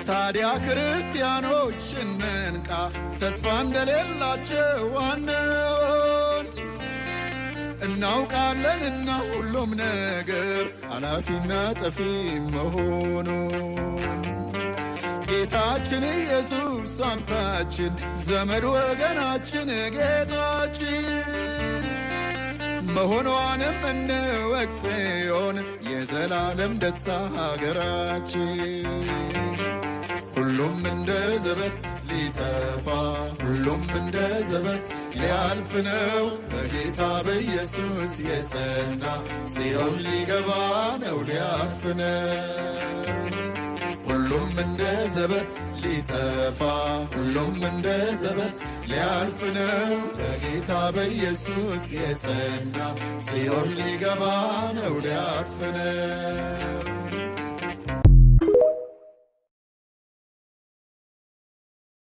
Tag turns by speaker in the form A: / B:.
A: ታዲያ ክርስቲያኖች እንንቃ፣ ተስፋ እንደሌላቸው አንሆን። እናውቃለንና ሁሉም ነገር አላፊና ጠፊ መሆኑን። ጌታችን ኢየሱስ አንታችን፣ ዘመድ ወገናችን ጌታችን መሆኗንም እንወቅ ጽዮን፣ የዘላለም ደስታ ሀገራችን። ሁሉም እንደ ዘበት ሊጠፋ፣ ሁሉም እንደ ዘበት ሊያልፍ ነው። በጌታ በኢየሱስ የጸና ጽዮን ሊገባ ነው፣ ሊያልፍ ነው። ሁሉም እንደ ዘበት ሊጠፋ፣ ሁሉም እንደ ዘበት ሊያልፍ ነው። በጌታ በኢየሱስ የጸና ጽዮን ሊገባ ነው፣ ሊያልፍ ነው።